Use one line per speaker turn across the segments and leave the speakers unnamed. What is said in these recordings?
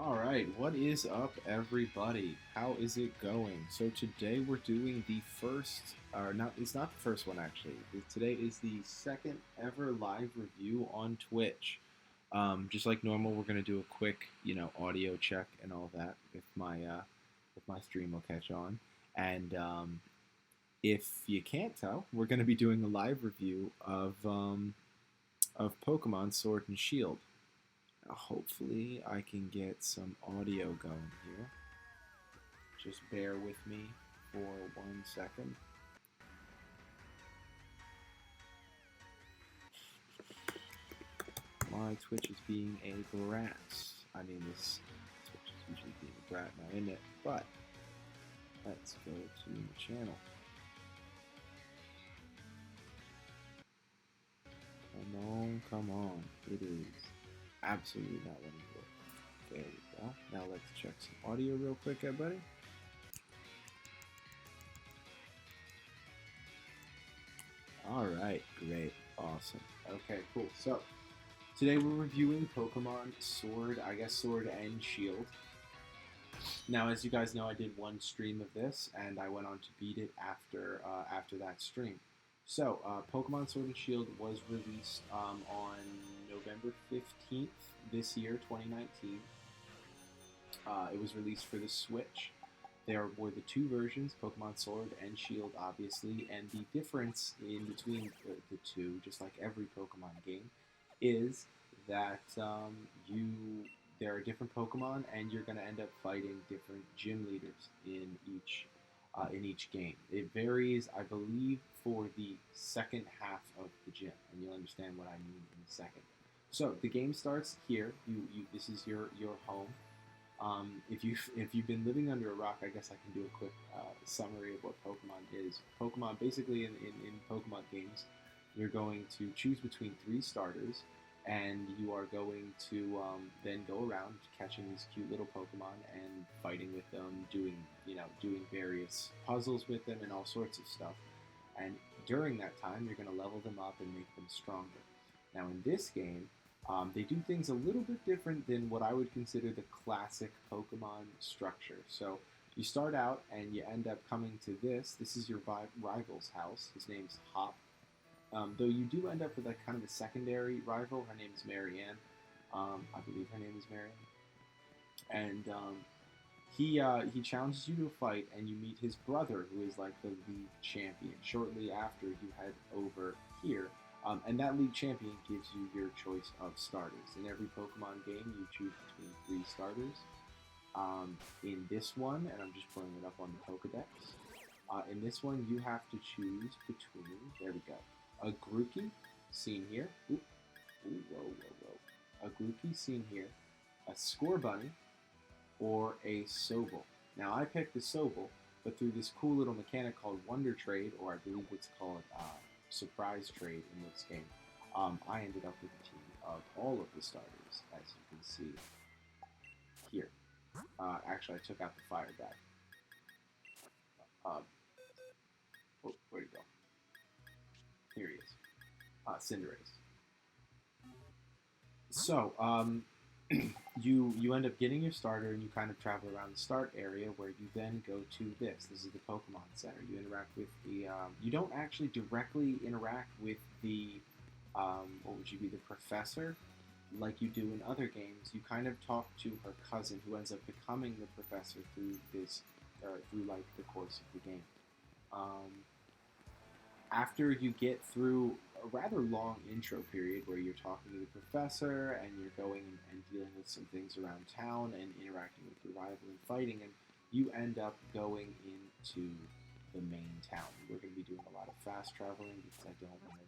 All right, what is up, everybody? How is it going? So today we're doing the first, or not? It's not the first one actually. Today is the second ever live review on Twitch. Just like normal, we're gonna do a quick, audio check and all that if my stream will catch on. And if you can't tell, we're gonna be doing a live review of Pokemon Sword and Shield. Hopefully, I can get some audio going here. Just bear with me for 1 second. My Twitch is being a brat. I mean, this Twitch is usually being a brat now, isn't it? But let's go to the channel. Come on, come on. It is absolutely not letting me work. There we go. Now let's check some audio real quick, everybody. All right, great, awesome. Okay, cool. So today we're reviewing Pokemon Sword and Shield. Now, as you guys know, I did one stream of this, and I went on to beat it after that stream. So, Pokemon Sword and Shield was released on November 15th this year, 2019. It was released for the Switch. There were the two versions, Pokemon Sword and Shield, obviously, and the difference in between the two, just like every Pokemon game, is that there are different Pokemon, and you're going to end up fighting different gym leaders in each game. It varies, I believe, for the second half of the gym, and you'll understand what I mean in a second. So the game starts here. This is your home. If you've been living under a rock, I guess I can do a quick summary of what Pokemon is. Pokemon, basically, in Pokemon games, you're going to choose between three starters, and you are going to then go around catching these cute little Pokemon and fighting with them, doing various puzzles with them and all sorts of stuff. And during that time, you're going to level them up and make them stronger. Now, in this game, they do things a little bit different than what I would consider the classic Pokemon structure. So you start out and you end up coming to this. This is your rival's house. His name's Hop. Though you do end up with like kind of a secondary rival. Her name is Marianne. I believe her name is Marianne. And he challenges you to a fight, and you meet his brother, who is like the league champion. Shortly after, you head over here, and that league champion gives you your choice of starters. In every Pokemon game, you choose between three starters. In this one, and I'm just pulling it up on the Pokedex. In this one, you have to choose between. There we go. A Grookey, seen here. Ooh, ooh, whoa, whoa, whoa. A Grookey, seen here. A Scorbunny, or a Sobble. Now, I picked the Sobble, but through this cool little mechanic called Wonder Trade, or I believe it's called Surprise Trade in this game, I ended up with a team of all of the starters, as you can see here. Actually, I took out the Fire guy. Where'd he go? Here he is. Cinderace. So, you end up getting your starter, and you kind of travel around the start area, where you then go to this. This is the Pokemon Center. You interact with the. You don't actually directly interact with the. What would you be, the professor, like you do in other games. You kind of talk to her cousin, who ends up becoming the professor through like the course of the game. After you get through a rather long intro period where you're talking to the professor and you're going and dealing with some things around town and interacting with your rival and fighting, and you end up going into the main town. We're going to be doing a lot of fast traveling because I don't want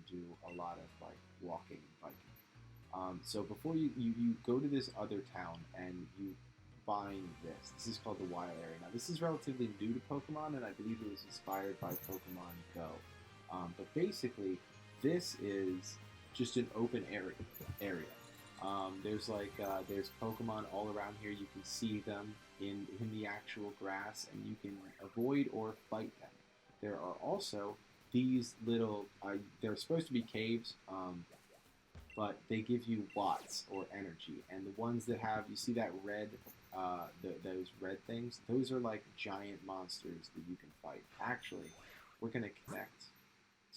to do a lot of like walking and biking. So before you go to this other town and you find this. This is called the Wild Area. Now, this is relatively new to Pokemon, and I believe it was inspired by Pokemon Go. But basically, this is just an open area. There's Pokemon all around here. You can see them in the actual grass, and you can avoid or fight them. There are also these little. They're supposed to be caves. but they give you watts or energy. And the ones that have, you see that red, those red things, those are like giant monsters that you can fight. Actually, we're going to connect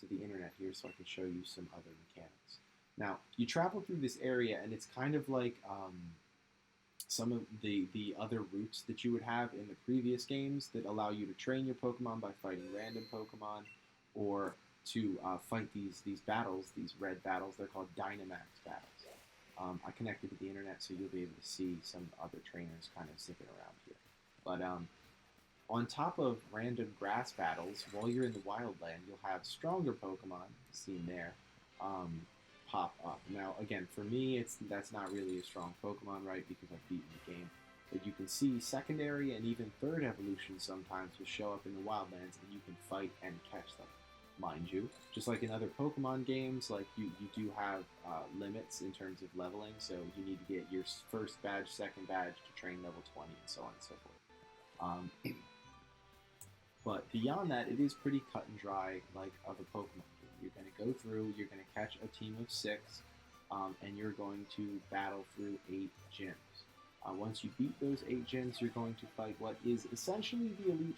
to the internet here so I can show you some other mechanics. Now, you travel through this area, and it's kind of like some of the other routes that you would have in the previous games that allow you to train your Pokemon by fighting random Pokemon, or to fight these battles, these red battles. They're called Dynamax battles. I connected to the internet, so you'll be able to see some other trainers kind of zipping around here. But on top of random grass battles, while you're in the wildland, you'll have stronger Pokemon, seen there, pop up. Now, again, for me, that's not really a strong Pokemon, right, because I've beaten the game. But you can see secondary and even third evolutions sometimes will show up in the wildlands, and you can fight and catch them. Mind you, just like in other Pokemon games, like you do have limits in terms of leveling, so you need to get your first badge, second badge to train level 20, and so on and so forth. But beyond that, it is pretty cut and dry, like of a Pokemon game. You're going to go through, you're going to catch a team of 6, and you're going to battle through 8 gyms. Once you beat those 8 gyms, you're going to fight what is essentially the Elite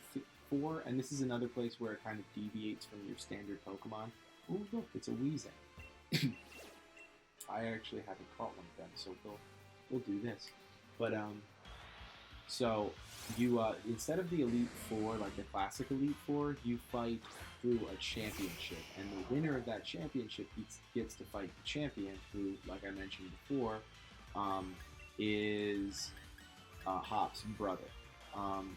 4, and this is another place where it kind of deviates from your standard Pokemon. Ooh, look, it's a Weezing. I actually haven't caught one of them, so we'll do this. But so you instead of the Elite Four, like the classic Elite Four, you fight through a championship, and the winner of that championship gets to fight the champion, who, like I mentioned before, is Hop's brother.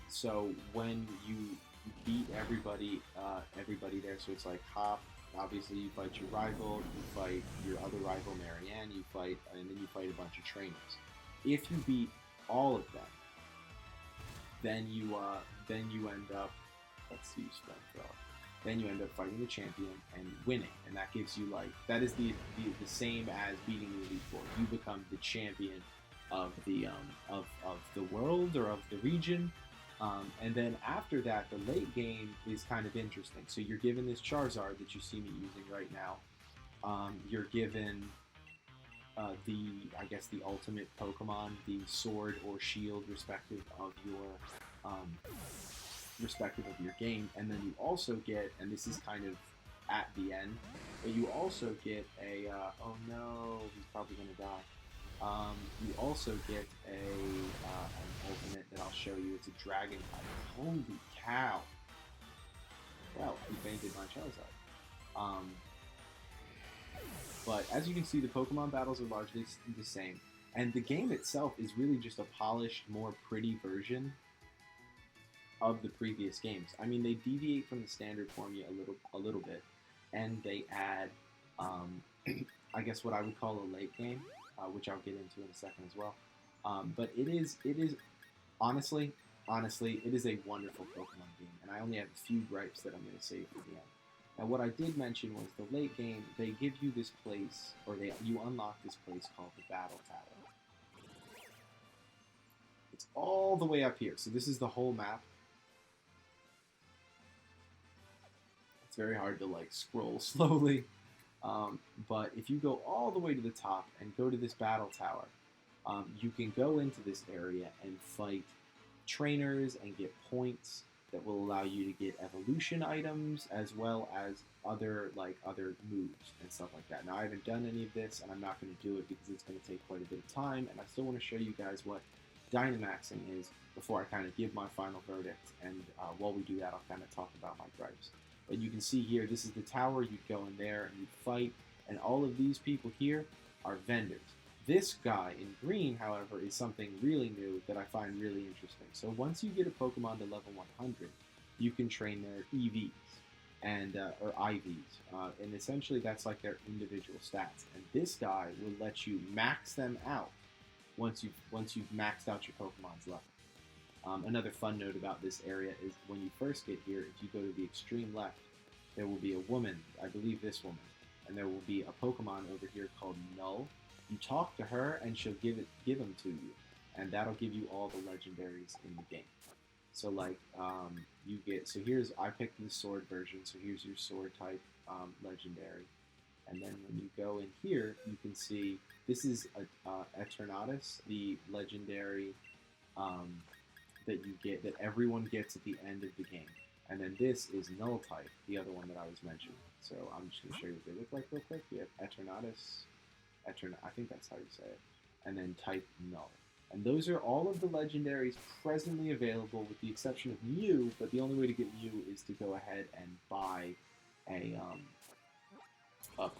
So when you beat everybody there, so it's like Hop. Obviously, you fight your rival, you fight your other rival, Marianne, and then you fight a bunch of trainers. If you beat all of them, then you end up, let's use Flamethrower. Then you end up fighting the champion and winning, and that gives you that is the same as beating the Elite Four. You become the champion of the world or of the region. And then after that, the late game is kind of interesting. So you're given this Charizard that you see me using right now. You're given the ultimate Pokemon, the Sword or Shield, respective of your game. And then you also get, and this is kind of at the end, but you also get a oh no, he's probably gonna die. You also get an ultimate that I'll show you. It's a Dragon type. Holy cow! Well, he fainted my Charizard. But as you can see, the Pokemon battles are largely the same, and the game itself is really just a polished, more pretty version of the previous games. I mean, they deviate from the standard formula a little bit, and they add, I guess, what I would call a late game. Which I'll get into in a second as well. But it is honestly, it is a wonderful Pokemon game, and I only have a few gripes that I'm going to save for the end. Now, what I did mention was the late game. They give you this place, or you unlock this place called the Battle Tower. It's all the way up here, so this is the whole map. It's very hard to scroll slowly. But if you go all the way to the top and go to this battle tower, you can go into this area and fight trainers and get points that will allow you to get evolution items as well as other moves and stuff like that. Now, I haven't done any of this, and I'm not going to do it because it's going to take quite a bit of time, and I still want to show you guys what Dynamaxing is before I kind of give my final verdict, and while we do that, I'll kind of talk about my gripes. But you can see here, this is the tower. You go in there and you fight, and all of these people here are vendors. This guy in green, however, is something really new that I find really interesting. So once you get a Pokemon to level 100, you can train their EVs and or IVs, and essentially that's like their individual stats. And this guy will let you max them out once you've maxed out your Pokemon's level. Another fun note about this area is when you first get here, if you go to the extreme left, there will be a woman, I believe this woman, and there will be a Pokemon over here called Null. You talk to her, and she'll give them to you, and that'll give you all the legendaries in the game. So I picked the sword version, so here's your sword type legendary. And then when you go in here, you can see this is Eternatus, the legendary um, that you get, that everyone gets at the end of the game. And then this is Null type, the other one that I was mentioning. So I'm just going to show you what they look like real quick. You have Eternatus, I think that's how you say it, and then type Null. And those are all of the legendaries presently available, with the exception of Mew. But the only way to get Mew is to go ahead and buy a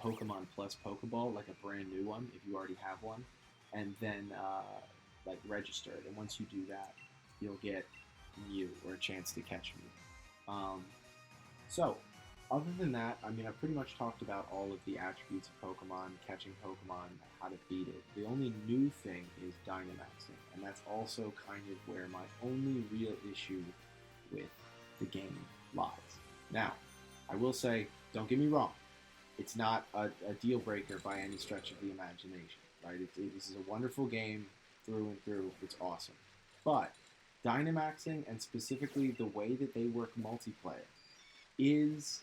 Pokemon Plus Pokeball, like a brand new one, if you already have one, and then like register it. And once you do that, you'll get Mew, or a chance to catch Mew. So, other than that, I mean, I've pretty much talked about all of the attributes of Pokemon, catching Pokemon, how to beat it. The only new thing is Dynamaxing, and that's also kind of where my only real issue with the game lies. Now, I will say, don't get me wrong, it's not a deal breaker by any stretch of the imagination, right? This is a wonderful game through and through. It's awesome. But Dynamaxing, and specifically the way that they work multiplayer, is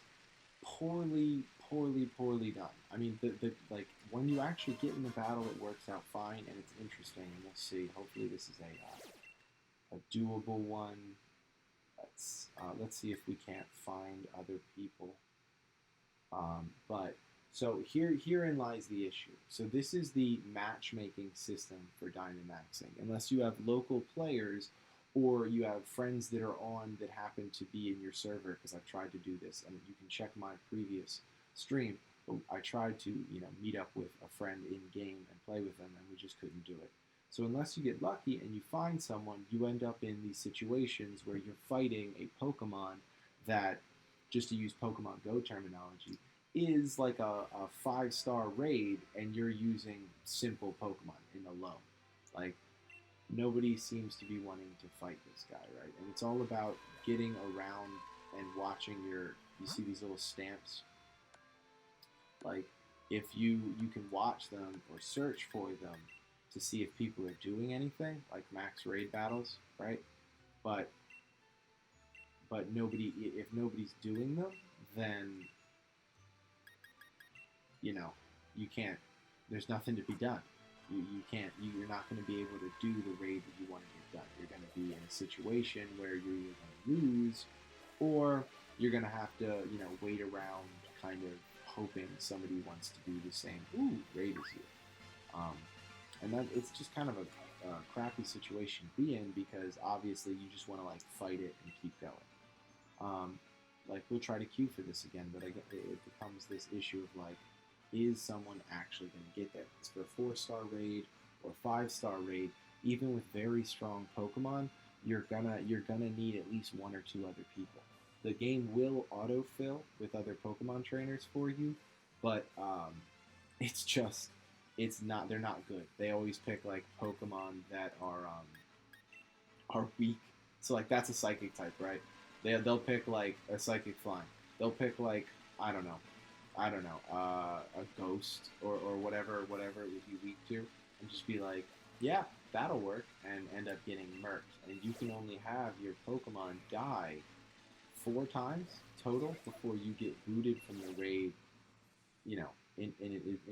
poorly done. I mean, the like when you actually get in the battle, it works out fine and it's interesting. And we'll see. Hopefully, this is a doable one. Let's see if we can't find other people. But so herein lies the issue. So this is the matchmaking system for Dynamaxing. Unless you have local players, or you have friends that are on that happen to be in your server, because I've tried to do this, and you can check my previous stream. I tried to meet up with a friend in game and play with them, and we just couldn't do it. So unless you get lucky and you find someone, you end up in these situations where you're fighting a Pokemon that, just to use Pokemon Go terminology, is like a 5-star raid, and you're using simple Pokemon in the low. Like, nobody seems to be wanting to fight this guy, right? And it's all about getting around and watching you see these little stamps? Like, if you can watch them or search for them to see if people are doing anything, like max raid battles, right? But if nobody's doing them, then you can't. There's nothing to be done. You can't. You're not going to be able to do the raid that you want to get done. You're going to be in a situation where you're either going to lose, or you're going to have to wait around, kind of hoping somebody wants to do the same. Ooh, raid is here. And that it's just kind of a crappy situation to be in, because obviously you just want to fight it and keep going. We'll try to queue for this again, but it becomes this issue of is someone actually going to get there? It's for a 4-star raid or 5-star raid. Even with very strong Pokemon, you're gonna need at least 1 or 2 other people. The game will autofill with other Pokemon trainers for you, but they're not good. They always pick Pokemon that are weak. So that's a Psychic type, right? They'll pick a Psychic Flying. They'll pick I don't know, a Ghost or whatever it would be weak to, and just be yeah, that'll work, and end up getting murked. And you can only have your Pokemon die 4 times total before you get booted from the raid, in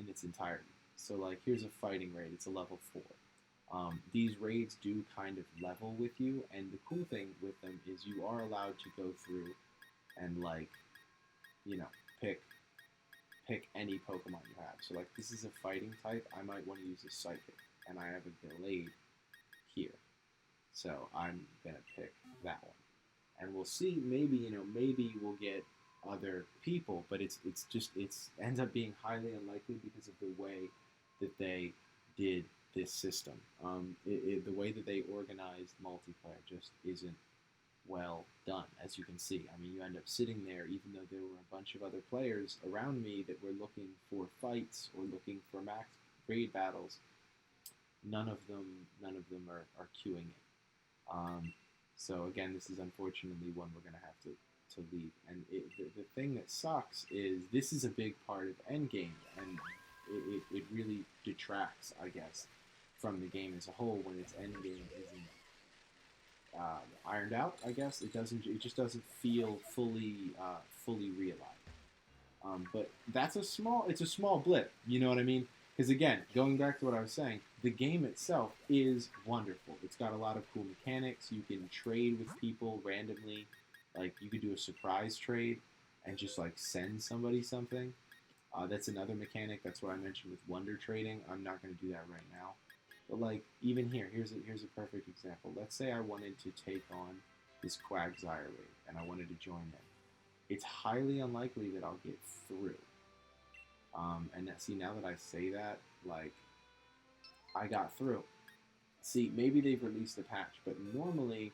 its entirety. So here's a fighting raid. It's a level 4. These raids do kind of level with you, and the cool thing with them is you are allowed to go through and pick any Pokemon you have. So this is a fighting type. I might want to use a Psychic, and I have a Gallade here. So I'm gonna pick that one, and we'll see. Maybe we'll get other people, but it ends up being highly unlikely because of the way that they did this system. The way that they organized multiplayer just isn't well done, as you can see. I mean, you end up sitting there, even though there were a bunch of other players around me that were looking for fights or looking for max raid battles. None of them are queuing it. So again, this is unfortunately one we're going to have to leave. And the thing that sucks is this is a big part of Endgame, and it really detracts, I guess, from the game as a whole when its Endgame isn't ironed out. I guess it just doesn't feel fully realized. But it's a small blip. You know what I mean? Because again, going back to what I was saying, the game itself is wonderful. It's got a lot of cool mechanics. You can trade with people randomly. Like you could do a surprise trade and just like send somebody something. That's another mechanic. That's what I mentioned with wonder trading. I'm not going to do that right now. But like even here, here's a perfect example. Let's say I wanted to take on this Quagsire raid and I wanted to join them. It's highly unlikely that I'll get through. See, now that I say that, like, I got through. See, maybe they've released a patch, but normally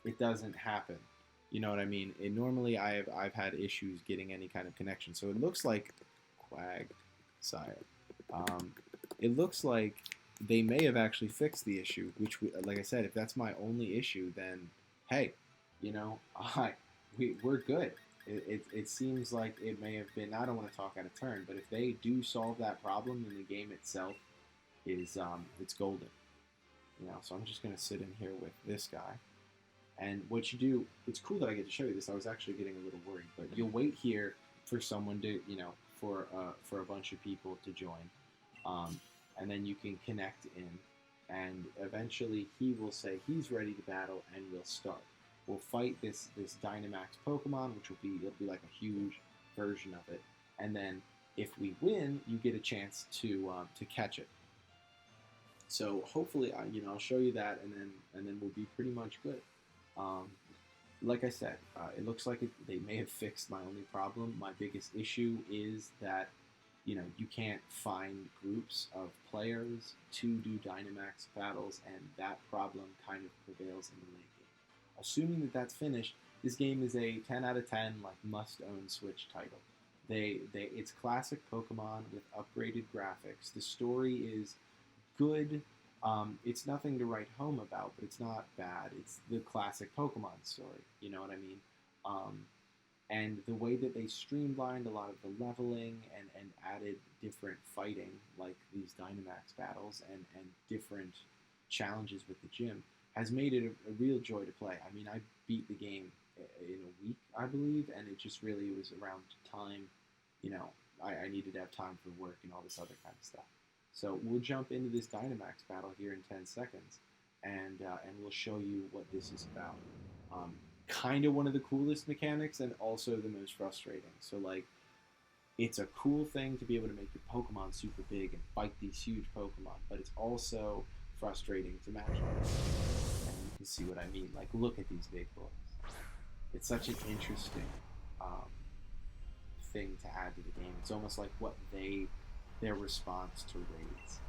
it doesn't happen. You know what I mean? Normally I've had issues getting any kind of connection. So it looks like Quagsire. It looks like they may have actually fixed the issue. Which, like I said, if that's my only issue, then hey, you know, we're good. It seems like it may have been. I don't want to talk out of turn, but if they do solve that problem, then the game itself is it's golden. You know, so I'm just gonna sit in here with this guy. And what you do, it's cool that I get to show you this. I was actually getting a little worried, but you'll wait here for someone to, you know, for a bunch of people to join, and then you can connect in, and eventually he will say he's ready to battle, and we'll start. We'll fight this Dynamax Pokemon, which it'll be like a huge version of it, and then if we win, you get a chance to catch it. So hopefully, I'll show you that, and then we'll be pretty much good. Um, like I said, it looks like they may have fixed my only problem. My biggest issue is that, you know, you can't find groups of players to do Dynamax battles, and that problem kind of prevails in the late game. Assuming that that's finished, this game is a 10 out of 10 like must-own Switch title. It's classic Pokemon with upgraded graphics. The story is good. It's nothing to write home about, but it's not bad. It's the classic Pokemon story. You know what I mean? And the way that they streamlined a lot of the leveling and added different fighting, like these Dynamax battles and different challenges with the gym, has made it a real joy to play. I mean, I beat the game in a week, I believe, and it just really was around time. You know, I needed to have time for work and all this other kind of stuff. So we'll jump into this Dynamax battle here in 10 seconds, and we'll show you what this is about. Kind of one of the coolest mechanics, and also the most frustrating. So like, it's a cool thing to be able to make your Pokemon super big and fight these huge Pokemon, but it's also frustrating to match them. And you can see what I mean. Like, look at these big boys. It's such an interesting thing to add to the game. It's almost like their response to raids.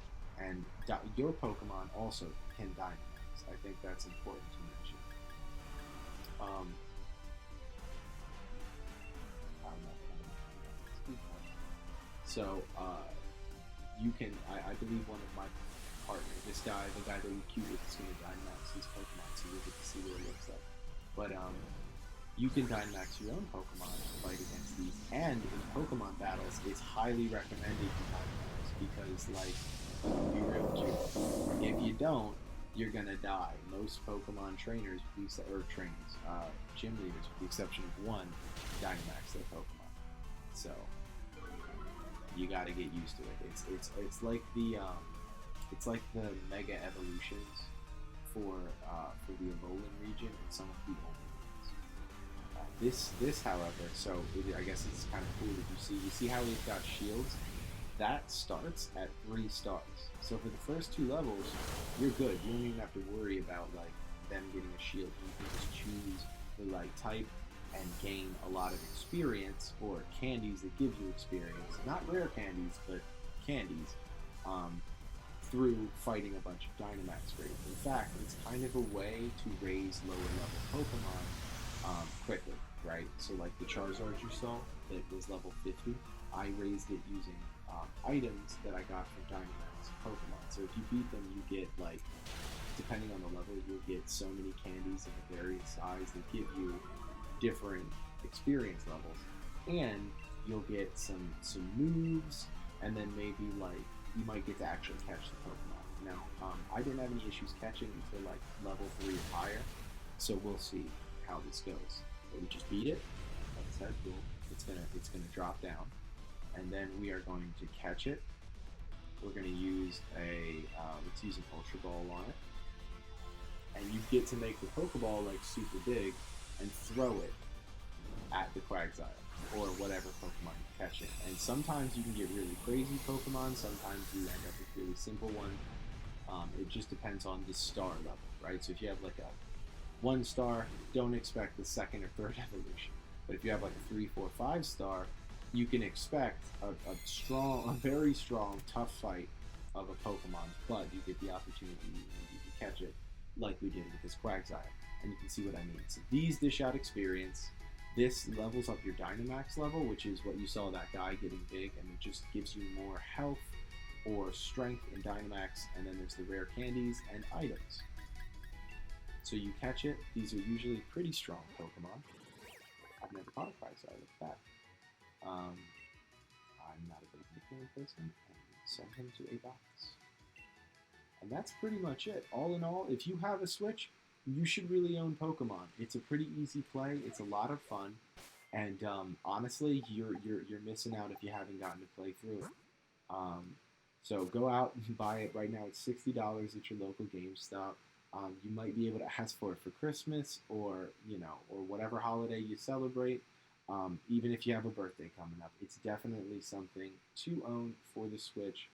And your Pokemon also can Dynamax. I think that's important to mention. So, you can, I believe one of my partners, this guy, the guy that we queued with, is going to Dynamax his Pokemon, so you'll get to see what it looks like. But, you can Dynamax your own Pokemon to fight against these, and in Pokemon battles, it's highly recommended to Dynamax, because, like, be real with you, if you don't, you're gonna die. Most Pokemon trainers, or trainers, gym leaders, with the exception of one, Dynamax their Pokemon. So you got to get used to it. It's like the Mega Evolutions for the Alolan region and some of the older ones. This, however, so I guess it's kind of cool that you see how we've got shields. That starts at 3 stars. So for the first 2 levels, you're good. You don't even have to worry about like them getting a shield. You can just choose the right type and gain a lot of experience, or candies that give you experience. Not rare candies, but candies, through fighting a bunch of Dynamax raids. In fact, it's kind of a way to raise lower level Pokemon quickly, right? So like the Charizard you saw that was level 50, I raised it using items that I got from Dynamax Pokemon. So if you beat them, you get, like, depending on the level, you'll get so many candies of a various size that give you different experience levels, and you'll get some moves, and then maybe like you might get to actually catch the Pokemon. Now, I didn't have any issues catching until like level 3 or higher, so we'll see how this goes. But we just beat it. Like I said, It's gonna drop down, and then we are going to catch it. We're gonna use let's use an Ultra Ball on it, and you get to make the Pokeball like super big and throw it at the Quagsire or whatever Pokemon you catch it. And sometimes you can get really crazy Pokemon. Sometimes you end up with really simple ones. It just depends on the star level, right? So if you have like a 1 star, don't expect the second or third evolution. But if you have like a 3, 4, 5 star, you can expect a very strong, tough fight of a Pokemon. But you get the opportunity to catch it, like we did with this Quagsire, and you can see what I mean. So these dish out experience. This levels up your Dynamax level, which is what you saw that guy getting big, and it just gives you more health or strength in Dynamax. And then there's the rare candies and items. So you catch it. These are usually pretty strong Pokemon. I've never caught a Quagsire like that. I'm not a big nickname person, and send him to a box. And that's pretty much it. All in all, if you have a Switch, you should really own Pokemon. It's a pretty easy play. It's a lot of fun, and honestly, you're missing out if you haven't gotten to play through it. So go out and buy it right now. It's $60 at your local GameStop. You might be able to ask for it for Christmas or or whatever holiday you celebrate. Even if you have a birthday coming up, it's definitely something to own for the Switch.